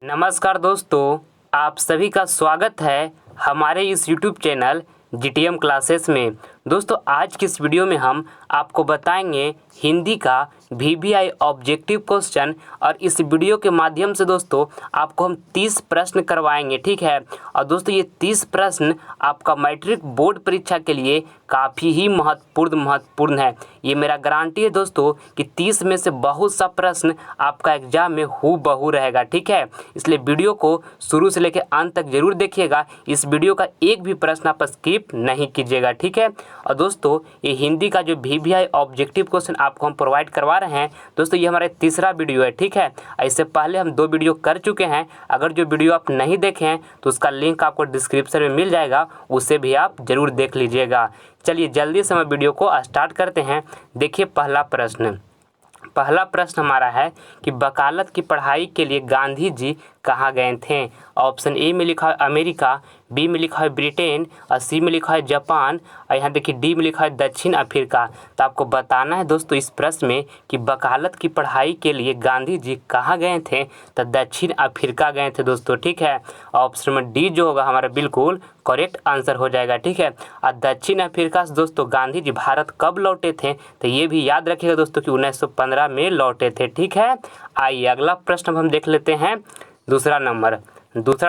नमस्कार दोस्तों, आप सभी का स्वागत है हमारे इस YouTube चैनल GTM क्लासेस में। दोस्तों, आज की इस वीडियो में हम आपको बताएंगे हिंदी का VBI ऑब्जेक्टिव क्वेश्चन और इस वीडियो के माध्यम से दोस्तों आपको हम 30 प्रश्न करवाएंगे, ठीक है। और दोस्तों ये 30 प्रश्न आपका मैट्रिक बोर्ड परीक्षा के लिए काफ़ी ही महत्वपूर्ण है। ये मेरा गारंटी है दोस्तों कि 30 में से बहुत सा प्रश्न आपका एग्जाम में हूबहू रहेगा, ठीक है। इसलिए वीडियो को शुरू से लेकर अंत तक जरूर देखिएगा। इस वीडियो का एक भी प्रश्न आप स्किप नहीं कीजिएगा, ठीक है। और दोस्तों ये हिंदी का जो VBI ऑब्जेक्टिव क्वेश्चन आपको हम प्रोवाइड करवा रहे हैं दोस्तों, ये हमारा तीसरा वीडियो है, ठीक है। इससे पहले हम 2 वीडियो कर चुके हैं। अगर जो वीडियो आप नहीं देखे हैं तो उसका लिंक आपको डिस्क्रिप्शन में मिल जाएगा, उसे भी आप जरूर देख लीजिएगा। चलिए जल्दी से हम वीडियो को स्टार्ट करते हैं। देखिए पहला प्रश्न हमारा है कि वकालत की पढ़ाई के लिए गांधी जी कहाँ गए थे। ऑप्शन ए में लिखा है अमेरिका, बी में लिखा है ब्रिटेन और सी में लिखा है जापान और यहाँ देखिए डी में लिखा है दक्षिण अफ्रीका। तो आपको बताना है दोस्तों इस प्रश्न में कि वकालत की पढ़ाई के लिए गांधी जी कहाँ गए थे। तो दक्षिण अफ्रीका गए थे दोस्तों, ठीक है। ऑप्शन नंबर डी जो होगा हमारा बिल्कुल करेक्ट आंसर हो जाएगा, ठीक है। और दक्षिण अफ्रीका से दोस्तों गांधी जी भारत कब लौटे थे, तो ये भी याद रखिएगा दोस्तों कि 1915 में लौटे थे, ठीक है। आइए अगला प्रश्न हम देख लेते हैं। दूसरा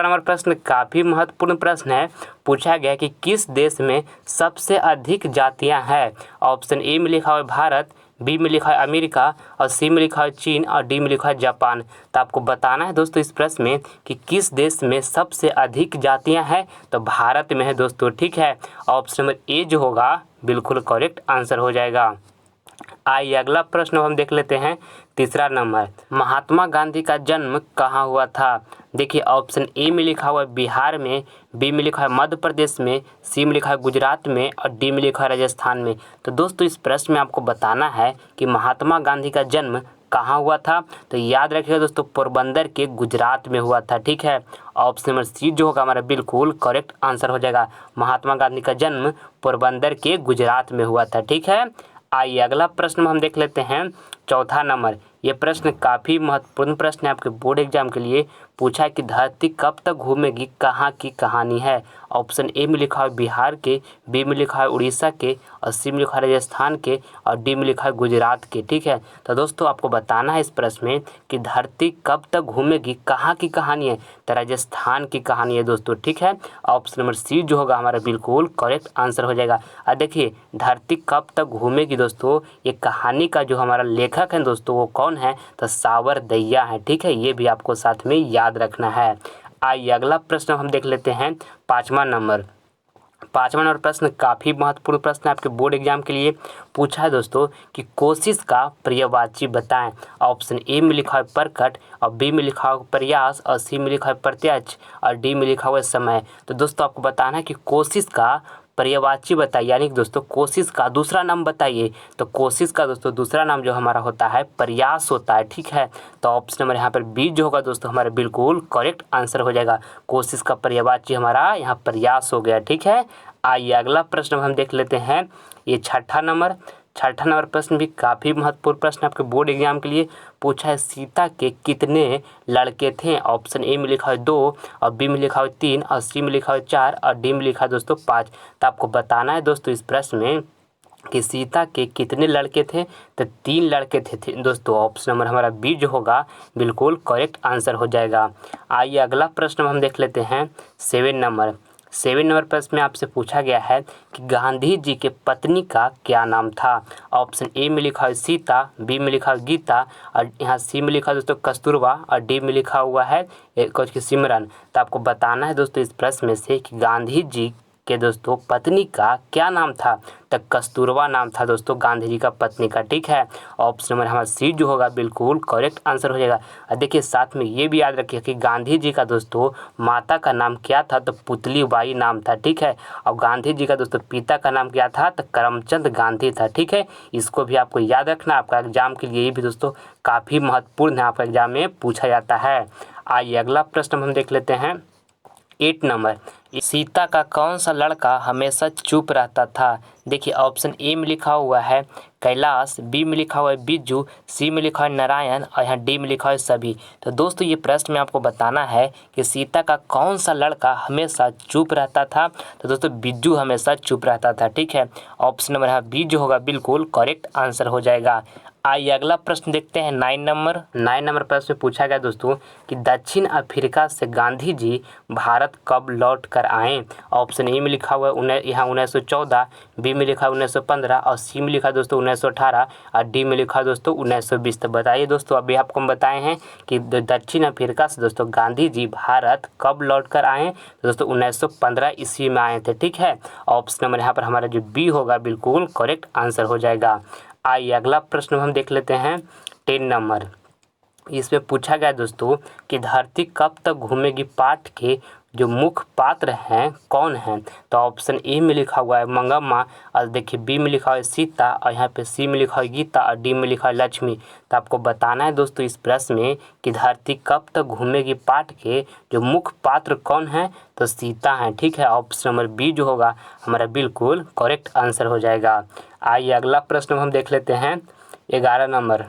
नंबर प्रश्न काफ़ी महत्वपूर्ण प्रश्न है। पूछा गया कि किस देश में सबसे अधिक जातियां हैं। ऑप्शन ए में लिखा हुआ है भारत, बी में लिखा है अमेरिका और सी में लिखा है चीन और डी में लिखा है जापान। तो आपको बताना है दोस्तों इस प्रश्न में कि किस देश में सबसे अधिक जातियां हैं। तो भारत में है दोस्तों, ठीक है। ऑप्शन नंबर ए जो होगा बिल्कुल करेक्ट आंसर हो जाएगा। आइए अगला प्रश्न हम देख लेते हैं। तीसरा नंबर, महात्मा गांधी का जन्म कहाँ हुआ था। देखिए ऑप्शन ए में लिखा हुआ है बिहार में, बी में लिखा है मध्य प्रदेश में, सी में लिखा है गुजरात में और डी में लिखा है राजस्थान में। तो दोस्तों इस प्रश्न में आपको बताना है कि महात्मा गांधी का जन्म कहाँ हुआ था। तो याद रखिएगा दोस्तों पोरबंदर के गुजरात में हुआ था, ठीक है। ऑप्शन नंबर सी जो होगा हमारा बिल्कुल करेक्ट आंसर हो जाएगा। महात्मा गांधी का जन्म पोरबंदर के गुजरात में हुआ था, ठीक है। आइए अगला प्रश्न हम देख लेते हैं। चौथा नंबर, ये प्रश्न काफ़ी महत्वपूर्ण प्रश्न है आपके बोर्ड एग्जाम के लिए। पूछा है कि धरती कब तक घूमेगी कहाँ की कहानी है। ऑप्शन ए में लिखा है बिहार के, बी में लिखा है उड़ीसा के और सी में लिखा है राजस्थान के और डी में लिखा है गुजरात के, ठीक है। तो दोस्तों आपको बताना है इस प्रश्न में कि धरती कब तक घूमेगी कहाँ की कहानी है। तो राजस्थान की कहानी है दोस्तों, ठीक है। ऑप्शन नंबर सी जो होगा हमारा बिल्कुल करेक्ट आंसर हो जाएगा। और देखिए धरती कब तक घूमेगी दोस्तों, ये कहानी का जो हमारा लेखक है दोस्तों वो कौन है, तो सावरदैया है, ठीक है। ये भी आपको साथ में याद रखना है। आइए अगला प्रश्न हम देख लेते हैं। पाँचवा नंबर प्रश्न काफ़ी महत्वपूर्ण प्रश्न है आपके बोर्ड एग्जाम के लिए। पूछा है दोस्तों कि कोशिश का पर्यायवाची बताएं। ऑप्शन ए में लिखा है प्रकट और बी में लिखा है प्रयास और सी में लिखा है प्रत्यक्ष और डी में लिखा हुआ है समय। तो दोस्तों आपको बताना है कि कोशिश का पर्यायवाची बताइए, यानी कि दोस्तों कोशिश का दूसरा नाम बताइए। तो कोशिश का दोस्तों दूसरा नाम जो हमारा होता है प्रयास होता है, ठीक है। तो ऑप्शन नंबर यहाँ पर बी जो होगा दोस्तों हमारा बिल्कुल करेक्ट आंसर हो जाएगा। कोशिश का पर्यायवाची हमारा यहाँ प्रयास हो गया, ठीक है। आइए अगला प्रश्न हम देख लेते हैं। ये छठा नंबर प्रश्न भी काफ़ी महत्वपूर्ण प्रश्न आपके बोर्ड एग्जाम के लिए। पूछा है सीता के कितने लड़के थे। ऑप्शन ए में लिखा है 2 और बी में लिखा है 3 और सी में लिखा है 4 और डी में लिखा है दोस्तों 5। तो आपको बताना है दोस्तों इस प्रश्न में कि सीता के कितने लड़के थे। तो 3 लड़के थे दोस्तों। ऑप्शन नंबर हमारा बी जो होगा बिल्कुल करेक्ट आंसर हो जाएगा। आइए अगला प्रश्न हम देख लेते हैं। 7 नंबर प्रश्न में आपसे पूछा गया है कि गांधी जी के पत्नी का क्या नाम था। ऑप्शन ए में लिखा है सीता, बी में लिखा है गीता और यहाँ सी में लिखा है दोस्तों कस्तूरबा और डी में लिखा हुआ है कुछ की सिमरन। तो आपको बताना है दोस्तों इस प्रश्न में से कि गांधी जी के दोस्तों पत्नी का क्या नाम था। तो कस्तूरबा नाम था दोस्तों गांधी जी का पत्नी का, ठीक है। ऑप्शन नंबर हमारा सी जो होगा बिल्कुल करेक्ट आंसर हो जाएगा। और देखिए साथ में ये भी याद रखिए कि गांधी जी का दोस्तों माता का नाम क्या था, तो पुतलीबाई नाम था, ठीक है। और गांधी जी का दोस्तों पिता का नाम क्या था, तो करमचंद गांधी था, ठीक है। इसको भी आपको याद रखना आपका एग्जाम के लिए। ये भी दोस्तों काफ़ी महत्वपूर्ण है, आपका एग्जाम में पूछा जाता है। आइए अगला प्रश्न हम देख लेते हैं। 8 नंबर, सीता का कौन सा लड़का हमेशा चुप रहता था। देखिए ऑप्शन ए में लिखा हुआ है कैलाश, बी में लिखा हुआ है बिज्जू, सी में लिखा है नारायण और यहाँ डी में लिखा है सभी। तो दोस्तों ये प्रश्न में आपको बताना है कि सीता का कौन सा लड़का हमेशा चुप रहता था। तो दोस्तों बिज्जू हमेशा चुप रहता था, ठीक है। ऑप्शन नंबर यहाँ बी जो होगा बिल्कुल करेक्ट आंसर हो जाएगा। आइए अगला प्रश्न देखते हैं 9 नंबर प्रश्न में पूछा गया दोस्तों कि दक्षिण अफ्रीका से गांधी जी भारत कब लौट कर आए। ऑप्शन ए में लिखा हुआ है यहाँ 1914, बी में लिखा है 1915 और सी में लिखा है दोस्तों 1918 और डी में लिखा है दोस्तों 1920। तो बताइए दोस्तों, अभी आपको हम बताए हैं कि दक्षिण अफ्रीका से दोस्तों गांधी जी भारत कब लौट कर आए। तो दोस्तों 1915 ईस्वी में आए थे, ठीक है। ऑप्शन नंबर यहाँ पर हमारा जो बी होगा बिल्कुल करेक्ट आंसर हो जाएगा। आइए अगला प्रश्न हम देख लेते हैं 10 नंबर। इसमें पूछा गया दोस्तों कि धरती कब तक घूमेगी पाठ के जो मुख्य पात्र हैं कौन हैं। तो ऑप्शन ए में लिखा हुआ है मंगम्मा और देखिए बी में लिखा हुआ है सीता और यहाँ पे सी में लिखा हुआ है गीता और डी में लिखा है लक्ष्मी। तो आपको बताना है दोस्तों इस प्रश्न में कि धरती कब तक घूमेगी पाठ के जो मुख्य पात्र कौन हैं। तो सीता हैं, ठीक है। ऑप्शन नंबर बी जो होगा हमारा बिल्कुल करेक्ट आंसर हो जाएगा। आइए अगला प्रश्न हम देख लेते हैं 11 नंबर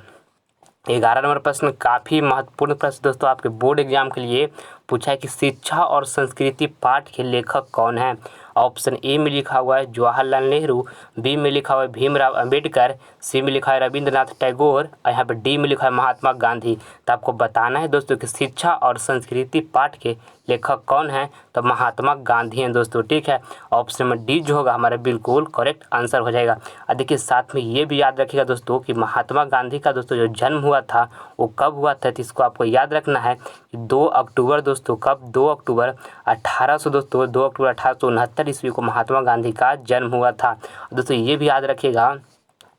प्रश्न काफ़ी महत्वपूर्ण प्रश्न दोस्तों आपके बोर्ड एग्जाम के लिए पूछा है कि शिक्षा और संस्कृति पाठ के लेखक कौन हैं। ऑप्शन ए में लिखा हुआ है जवाहरलाल नेहरू, बी में लिखा हुआ है भीमराव अंबेडकर, सी में लिखा है रविंद्रनाथ टैगोर और यहाँ पर डी में लिखा है महात्मा गांधी। तो आपको बताना है दोस्तों कि शिक्षा और संस्कृति पाठ के लेखक कौन हैं। तो महात्मा गांधी हैं दोस्तों, ठीक है। ऑप्शन नंबर डी जो होगा हमारा बिल्कुल करेक्ट आंसर हो जाएगा। और देखिए साथ में ये भी याद रखिएगा दोस्तों कि महात्मा गांधी का दोस्तों जो जन्म हुआ था वो कब हुआ था। तो इसको आपको याद रखना है कि 2 अक्टूबर दोस्तों, कब 2 अक्टूबर 1869 ईस्वी को महात्मा गांधी का जन्म हुआ था। दोस्तों ये भी याद रखिएगा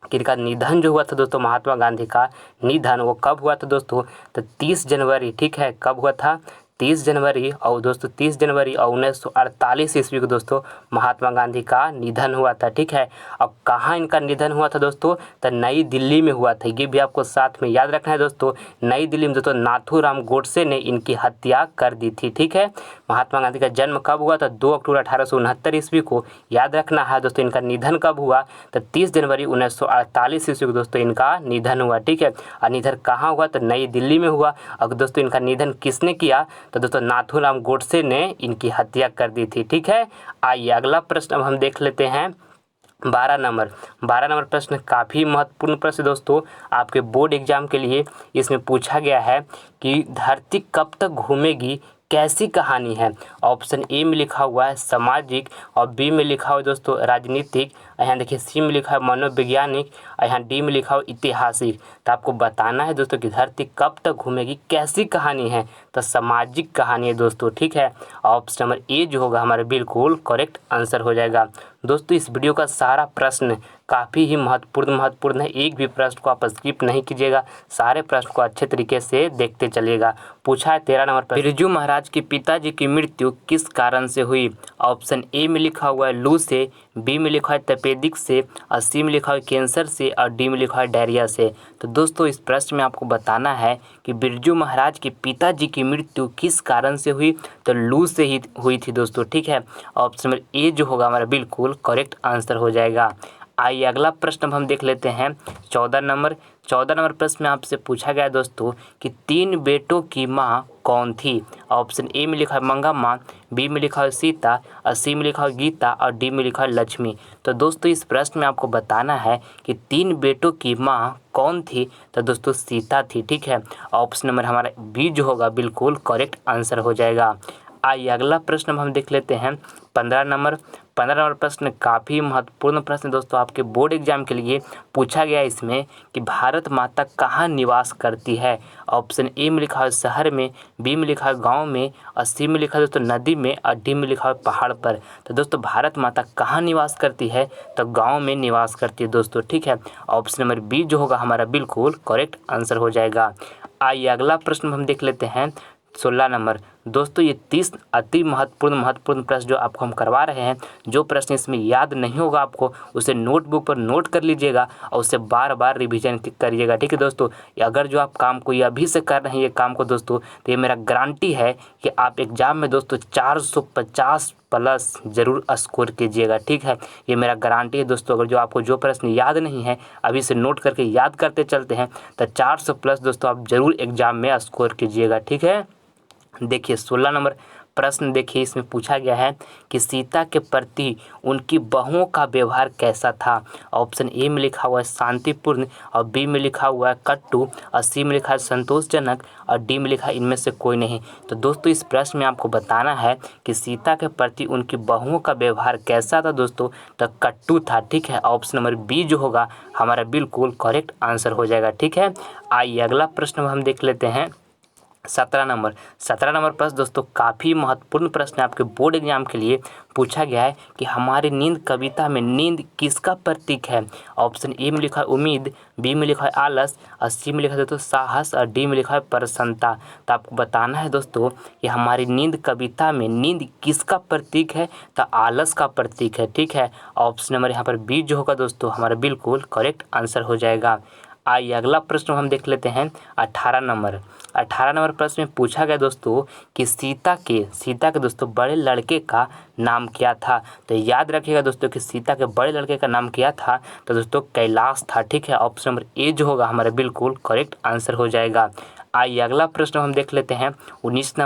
कि इनका निधन जो हुआ था दोस्तों महात्मा गांधी का निधन वो कब हुआ था दोस्तों। तो 30 जनवरी, ठीक है। कब हुआ था 30 जनवरी और दोस्तों 30 जनवरी और 1948 ईस्वी को दोस्तों महात्मा गांधी का निधन हुआ था, ठीक है। अब कहाँ इनका निधन हुआ था दोस्तों। तो नई दिल्ली में हुआ था। ये भी आपको साथ में याद रखना है दोस्तों। नई दिल्ली में दोस्तों नाथूराम गोडसे ने इनकी हत्या कर दी थी, ठीक है। महात्मा गांधी का जन्म कब हुआ था 2 अक्टूबर 1869 ईस्वी को। याद रखना है दोस्तों इनका निधन कब हुआ। तो 30 जनवरी 1948 ईस्वी को दोस्तों इनका निधन हुआ, ठीक है। और निधन कहाँ हुआ तो नई दिल्ली में हुआ। और दोस्तों इनका निधन किसने किया। तो दोस्तों नाथूराम गोडसे ने इनकी हत्या कर दी थी, ठीक है। आइए अगला प्रश्न अब हम देख लेते हैं 12 नंबर प्रश्न काफ़ी महत्वपूर्ण प्रश्न दोस्तों आपके बोर्ड एग्जाम के लिए। इसमें पूछा गया है कि धरती कब तक घूमेगी कैसी कहानी है। ऑप्शन ए में लिखा हुआ है सामाजिक और बी में लिखा हुआ है दोस्तों राजनीतिक, यहाँ देखिए सी में लिखा है मनोवैज्ञानिक और यहाँ डी में लिखा हुआ ऐतिहासिक। तो आपको बताना है दोस्तों कि धरती कब तक घूमेगी कैसी कहानी है। तो सामाजिक कहानी है दोस्तों, ठीक है। ऑप्शन नंबर ए जो होगा हमारा बिल्कुल करेक्ट आंसर हो जाएगा। दोस्तों इस वीडियो का सारा प्रश्न काफ़ी ही महत्वपूर्ण है। एक भी प्रश्न को आप स्किप नहीं कीजिएगा, सारे प्रश्न को अच्छे तरीके से देखते चलिएगा। पूछा है 13 नंबर पर बिरजू महाराज के पिताजी की मृत्यु किस कारण से हुई। ऑप्शन ए में लिखा हुआ है लू से, बी में लिखा है तपेदिक से और सी में लिखा है कैंसर से और डी में लिखा है डायरिया से। तो दोस्तों इस प्रश्न में आपको बताना है कि बिरजू महाराज के पिताजी की मृत्यु किस कारण से हुई। तो लू से ही हुई थी दोस्तों, ठीक है। ऑप्शन नंबर ए जो होगा हमारा बिल्कुल करेक्ट आंसर हो जाएगा। आइए अगला प्रश्न हम देख लेते हैं 14 नंबर प्रश्न में आपसे पूछा गया दोस्तों कि 3 बेटों की माँ कौन थी। ऑप्शन ए में लिखा है मंगम्मा, बी में लिखा है सीता और सी में लिखा है गीता और डी में लिखा है लक्ष्मी। तो दोस्तों इस प्रश्न में आपको बताना है कि 3 बेटों की माँ कौन थी। तो दोस्तों सीता थी, ठीक है। ऑप्शन नंबर हमारा बी जो होगा बिल्कुल करेक्ट आंसर हो जाएगा। आइए अगला प्रश्न हम देख लेते हैं 15 नंबर प्रश्न काफ़ी महत्वपूर्ण प्रश्न दोस्तों आपके बोर्ड एग्जाम के लिए पूछा गया। इसमें कि भारत माता कहाँ निवास करती है। ऑप्शन ए में लिखा है शहर में, बी में लिखा है गांव में और सी में लिखा है दोस्तों नदी में और डी में लिखा है पहाड़ पर। तो दोस्तों भारत माता कहाँ निवास करती है। तो गाँव में निवास करती है दोस्तों, ठीक है। ऑप्शन नंबर बी जो होगा हमारा बिल्कुल करेक्ट आंसर हो जाएगा। आइए अगला प्रश्न हम देख लेते हैं 16 दोस्तों ये 30 अति महत्वपूर्ण प्रश्न जो आपको हम करवा रहे हैं, जो प्रश्न इसमें याद नहीं होगा आपको उसे नोटबुक पर नोट कर लीजिएगा और उसे बार बार रिवीजन करिएगा। ठीक है दोस्तों, अगर जो आप काम को ये अभी से कर रहे हैं ये काम को दोस्तों, तो ये मेरा गारंटी है कि आप एग्जाम में दोस्तों 450 प्लस ज़रूर स्कोर कीजिएगा। ठीक है, ये मेरा गारंटी है दोस्तों। अगर जो आपको जो प्रश्न याद नहीं है अभी से नोट करके याद करते चलते हैं तो 400 प्लस दोस्तों आप ज़रूर एग्जाम में स्कोर कीजिएगा। ठीक है, देखिए 16 नंबर प्रश्न देखिए, इसमें पूछा गया है कि सीता के प्रति उनकी बहुओं का व्यवहार कैसा था। ऑप्शन ए में लिखा हुआ है शांतिपूर्ण, और बी में लिखा हुआ है कट्टू, और सी में लिखा है संतोषजनक, और डी में लिखा है इनमें से कोई नहीं। तो दोस्तों इस प्रश्न में आपको बताना है कि सीता के प्रति उनकी बहुओं का व्यवहार कैसा था दोस्तों, तो कट्टू था। ठीक है, ऑप्शन नंबर बी जो होगा हमारा बिल्कुल करेक्ट आंसर हो जाएगा। ठीक है, आइए अगला प्रश्न हम देख लेते हैं। 17 नंबर प्रश्न दोस्तों काफ़ी महत्वपूर्ण प्रश्न है, आपके बोर्ड एग्जाम के लिए पूछा गया है कि हमारी नींद कविता में नींद किसका प्रतीक है। ऑप्शन ए में लिखा है उम्मीद, बी में लिखा है आलस, और सी में लिखा है दोस्तों साहस, और डी में लिखा है प्रसन्नता। तो आपको बताना है दोस्तों कि हमारी नींद कविता में नींद किसका प्रतीक है, तो आलस का प्रतीक है। ठीक है, ऑप्शन नंबर यहाँ पर बी जो होगा दोस्तों हमारा बिल्कुल करेक्ट आंसर हो जाएगा। आइए अगला प्रश्न हम देख लेते हैं। 18 नंबर प्रश्न में पूछा गया दोस्तों कि सीता के दोस्तों बड़े लड़के का नाम क्या था। तो याद रखिएगा दोस्तों कि सीता के बड़े लड़के का नाम क्या था, तो दोस्तों कैलाश था। ठीक है, ऑप्शन नंबर ए जो होगा हमारा बिल्कुल करेक्ट आंसर हो जाएगा। आइए अगला प्रश्न हम देख लेते हैं। 19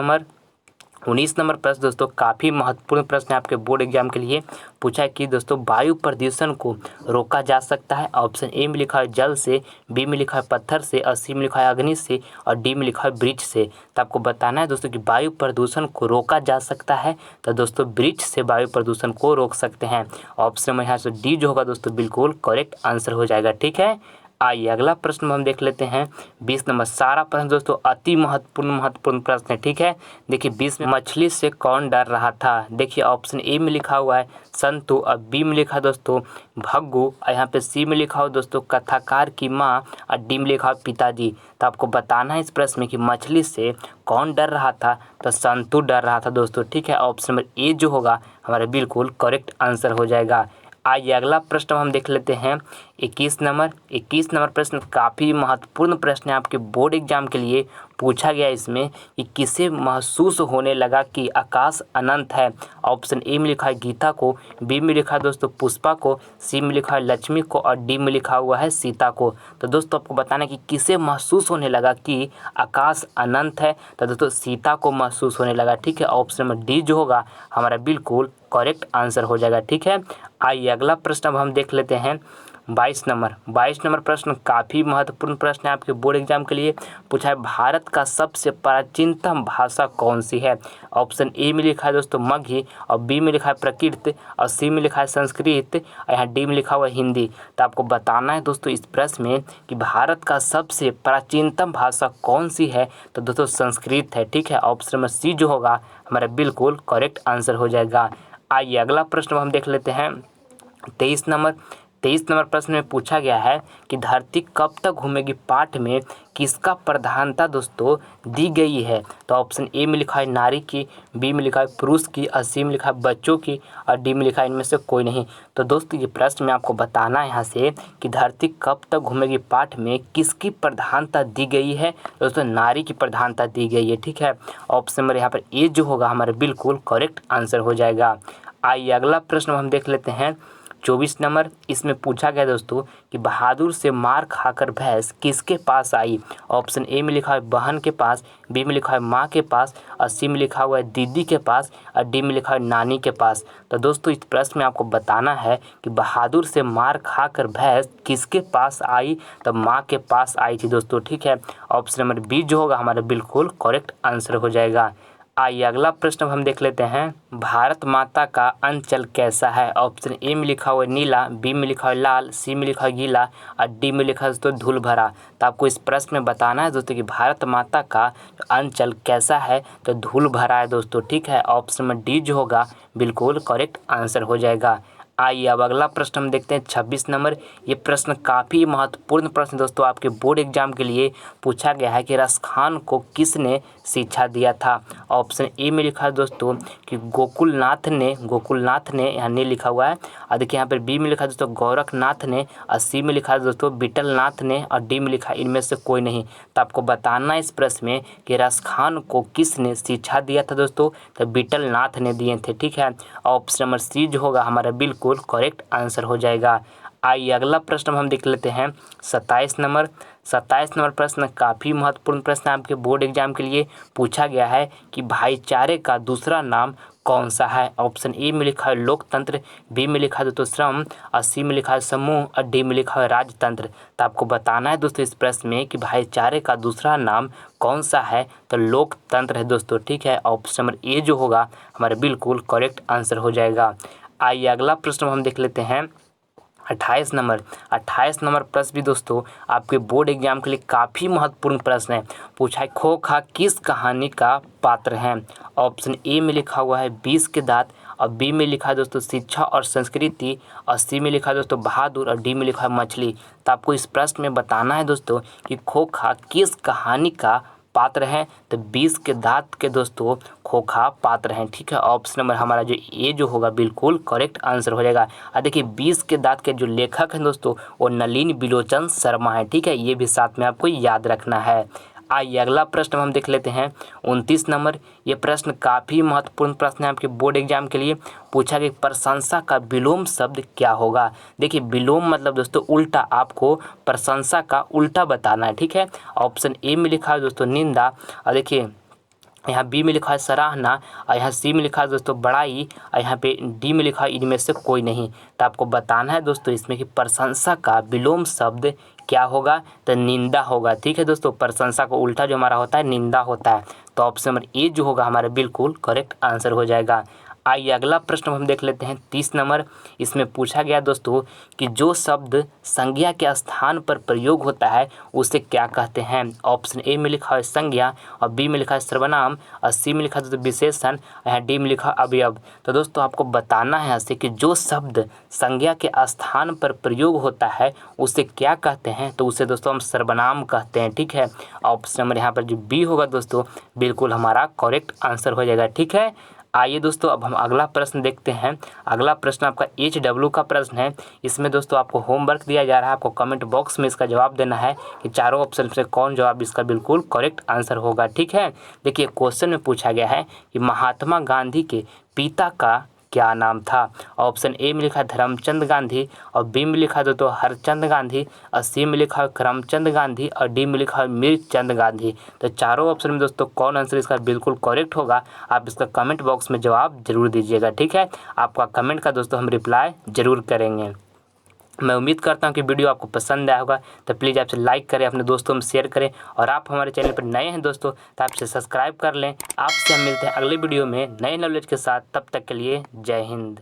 नंबर प्रश्न दोस्तों काफ़ी महत्वपूर्ण प्रश्न है, आपके बोर्ड एग्जाम के लिए पूछा है कि दोस्तों वायु प्रदूषण को रोका जा सकता है। ऑप्शन ए में लिखा है जल से, बी में लिखा है पत्थर से, और सी में लिखा है अग्नि से, और डी में लिखा है वृक्ष से। तो आपको बताना है दोस्तों कि वायु प्रदूषण को रोका जा सकता है, तो दोस्तों वृक्ष से वायु प्रदूषण को रोक सकते हैं। ऑप्शन में यहाँ से डी जो होगा दोस्तों बिल्कुल करेक्ट आंसर हो जाएगा। ठीक है, आइए अगला प्रश्न हम देख लेते हैं। 20 नंबर सारा प्रश्न दोस्तों अति महत्वपूर्ण प्रश्न है। ठीक है, देखिए 20 में मछली से कौन डर रहा था। देखिए ऑप्शन ए में लिखा हुआ है संतु, और बी में लिखा दोस्तों भग्गू, और यहाँ पे सी में लिखा हो दोस्तों कथाकार की माँ, और डी में लिखा हो पिताजी। तो आपको बताना है इस प्रश्न में कि मछली से कौन डर रहा था, तो संतु डर रहा था दोस्तों। ठीक है, ऑप्शन नंबर ए जो होगा हमारा बिल्कुल करेक्ट आंसर हो जाएगा। आइए अगला प्रश्न हम देख लेते हैं। 21 नंबर प्रश्न काफ़ी महत्वपूर्ण प्रश्न है, आपके बोर्ड एग्जाम के लिए पूछा गया इसमें कि किसे महसूस होने लगा कि आकाश अनंत है। ऑप्शन ए में लिखा है गीता को, बी में लिखा है दोस्तों पुष्पा को, सी में लिखा है लक्ष्मी को, और डी में लिखा हुआ है सीता को। तो दोस्तों आपको बताना है कि किसे महसूस होने लगा कि आकाश अनंत है, तो दोस्तों सीता को महसूस होने लगा। ठीक है, ऑप्शन नंबर डी जो होगा हमारा बिल्कुल करेक्ट आंसर हो जाएगा। ठीक है, आइए अगला प्रश्न अब हम देख लेते हैं। 22 नंबर प्रश्न काफ़ी महत्वपूर्ण प्रश्न है, आपके बोर्ड एग्जाम के लिए पूछा है भारत का सबसे प्राचीनतम भाषा कौन सी है। ऑप्शन ए में लिखा है दोस्तों मगही, और बी में लिखा है प्राकृत, और सी में लिखा है संस्कृत, और यहाँ डी में लिखा हुआ है हिंदी। तो आपको बताना है दोस्तों इस प्रश्न में कि भारत का सबसे प्राचीनतम भाषा कौन सी है, तो दोस्तों संस्कृत है। ठीक है, ऑप्शन नंबर सी जो होगा हमारा बिल्कुल करेक्ट आंसर हो जाएगा। आइए अगला प्रश्न हम देख लेते हैं। 23 नंबर प्रश्न में पूछा गया है कि धरती कब तक घूमेगी पाठ में किसका प्रधानता दोस्तों दी गई है। तो ऑप्शन ए में लिखा है नारी की, बी में लिखा है पुरुष की, और सी में लिखा है बच्चों की, और डी में लिखा है इनमें से कोई नहीं। तो दोस्तों ये प्रश्न में आपको बताना है यहाँ से कि धरती कब तक घूमेगी पाठ में किसकी प्रधानता दी गई है। दोस्तों नारी की प्रधानता दी गई है। ठीक है, ऑप्शन नंबर यहाँ पर ए जो होगा हमारा बिल्कुल करेक्ट आंसर हो जाएगा। आइए अगला प्रश्न हम देख लेते हैं। 24 नंबर इसमें पूछा गया दोस्तों कि बहादुर से मार खाकर भैंस किसके पास आई। ऑप्शन ए में लिखा है बहन के पास, बी में लिखा है माँ के पास, और सी में लिखा हुआ है दीदी के पास, और डी में लिखा है नानी के पास। तो दोस्तों इस प्रश्न में आपको बताना है कि बहादुर से मार खाकर भैंस किसके पास आई, तो माँ के पास आई थी दोस्तों। ठीक है, ऑप्शन नंबर बी जो होगा हमारा बिल्कुल करेक्ट आंसर हो जाएगा। आइए अगला प्रश्न हम देख लेते हैं। भारत माता का अंचल कैसा है। ऑप्शन ए में लिखा हुआ है नीला, बी में लिखा है लाल, सी में लिखा है गीला, और डी में लिखा है दोस्तों धूल भरा। तो आपको इस प्रश्न में बताना है दोस्तों कि भारत माता का अंचल कैसा है, तो धूल भरा है दोस्तों। ठीक है, ऑप्शन में डी जो होगा बिल्कुल करेक्ट आंसर हो जाएगा। आइए अब अगला प्रश्न हम देखते हैं 26 नंबर। ये प्रश्न काफ़ी महत्वपूर्ण प्रश्न दोस्तों आपके बोर्ड एग्जाम के लिए पूछा गया है कि रसखान को किसने शिक्षा दिया था। ऑप्शन ए में लिखा है दोस्तों कि गोकुलनाथ ने यहाँ नहीं लिखा हुआ है। और देखिए यहाँ पर बी में लिखा है दोस्तों गोरखनाथ ने, और सी में लिखा है दोस्तों विठलनाथ ने, और डी में लिखा है इनमें से कोई नहीं। तो आपको बताना है इस प्रश्न में कि रसखान को किसने शिक्षा दिया था दोस्तों, तो विठलनाथ ने दिए थे। ठीक है, ऑप्शन नंबर सी जो होगा हमारा बिल्कुल करेक्ट आंसर हो जाएगा। आइए अगला प्रश्न हम देख लेते हैं 27 नंबर। 27 नंबर प्रश्न काफ़ी महत्वपूर्ण प्रश्न आपके बोर्ड एग्जाम के लिए पूछा गया है कि भाईचारे का दूसरा नाम कौन सा है। ऑप्शन ए में लिखा है लोकतंत्र, बी में लिखा है दोस्तों श्रम, और सी में लिखा है समूह, और डी में लिखा है राजतंत्र। तो आपको बताना है दोस्तों इस प्रश्न में कि भाईचारे का दूसरा नाम कौन सा है, तो लोकतंत्र है दोस्तों। ठीक है, ऑप्शन नंबर ए जो होगा हमारा बिल्कुल करेक्ट आंसर हो जाएगा। आइए अगला प्रश्न हम देख लेते हैं 28 नंबर। 28 नंबर प्रश्न भी दोस्तों आपके बोर्ड एग्जाम के लिए काफ़ी महत्वपूर्ण प्रश्न है। पूछा है खोखा किस कहानी का पात्र है। ऑप्शन ए में लिखा हुआ है 20 के दांत, और बी में लिखा है दोस्तों शिक्षा और संस्कृति, और सी में लिखा है दोस्तों बहादुर, और डी में लिखा है मछली। तो आपको इस प्रश्न में बताना है दोस्तों कि खोखा किस कहानी का पात्र हैं, तो 20 के दांत के दोस्तों खोखा पात्र हैं। ठीक है, ऑप्शन नंबर हमारा जो ए जो होगा बिल्कुल करेक्ट आंसर हो जाएगा। और देखिए 20 के दांत के जो लेखक हैं दोस्तों वो नलिनी बिलोचन शर्मा है। ठीक है, ये भी साथ में आपको याद रखना है। आइए अगला प्रश्न हम देख लेते हैं 29 नंबर। ये प्रश्न काफ़ी महत्वपूर्ण प्रश्न है आपके बोर्ड एग्जाम के लिए। पूछा कि प्रशंसा का विलोम शब्द क्या होगा। देखिए विलोम मतलब दोस्तों उल्टा, आपको प्रशंसा का उल्टा बताना है। ठीक है, ऑप्शन ए में लिखा है दोस्तों निंदा, और देखिए यहाँ बी में लिखा है सराहना, और यहाँ सी में लिखा है दोस्तों बड़ाई, और यहाँ पे डी में लिखा है इनमें से कोई नहीं। तो आपको बताना है दोस्तों इसमें कि प्रशंसा का विलोम शब्द क्या होगा, तो निंदा होगा। ठीक है दोस्तों, प्रशंसा को उल्टा जो हमारा होता है निंदा होता है। तो ऑप्शन नंबर ए जो होगा हमारा बिल्कुल करेक्ट आंसर हो जाएगा। आइए अगला प्रश्न हम देख लेते हैं 30 नंबर। इसमें पूछा गया दोस्तों कि जो शब्द संज्ञा के स्थान पर प्रयोग होता है उसे क्या कहते हैं। ऑप्शन ए में लिखा है संज्ञा, और बी में लिखा है सर्वनाम, और सी में लिखा है दोस्तों विशेषण, यहाँ डी में लिखा है अवयव। तो दोस्तों आपको बताना है यहाँ से कि जो शब्द संज्ञा के स्थान पर प्रयोग होता है उसे क्या कहते हैं, तो उसे दोस्तों हम सर्वनाम कहते हैं। ठीक है, ऑप्शन नंबर यहाँ पर जो बी होगा दोस्तों बिल्कुल हमारा करेक्ट आंसर हो जाएगा। ठीक है, आइए दोस्तों अब हम अगला प्रश्न देखते हैं। अगला प्रश्न आपका HW का प्रश्न है। इसमें दोस्तों आपको होमवर्क दिया जा रहा है, आपको कमेंट बॉक्स में इसका जवाब देना है कि चारों ऑप्शन से कौन जवाब इसका बिल्कुल करेक्ट आंसर होगा। ठीक है, देखिए क्वेश्चन में पूछा गया है कि महात्मा गांधी के पिता का क्या नाम था। ऑप्शन ए में लिखा है धर्मचंद गांधी, और बी में लिखा है दोस्तों हरचंद गांधी, और सी में लिखा है करमचंद गांधी, और डी में लिखा है मीरचंद गांधी। तो चारों ऑप्शन में दोस्तों कौन आंसर इसका बिल्कुल करेक्ट होगा, आप इसका कमेंट बॉक्स में जवाब जरूर दीजिएगा। ठीक है, आपका कमेंट का दोस्तों हम रिप्लाई जरूर करेंगे। मैं उम्मीद करता हूं कि वीडियो आपको पसंद आया होगा, तो प्लीज़ आपसे लाइक करें, अपने दोस्तों में शेयर करें, और आप हमारे चैनल पर नए हैं दोस्तों तो आपसे सब्सक्राइब कर लें। आपसे हम मिलते हैं अगले वीडियो में नए नॉलेज के साथ। तब तक के लिए जय हिंद।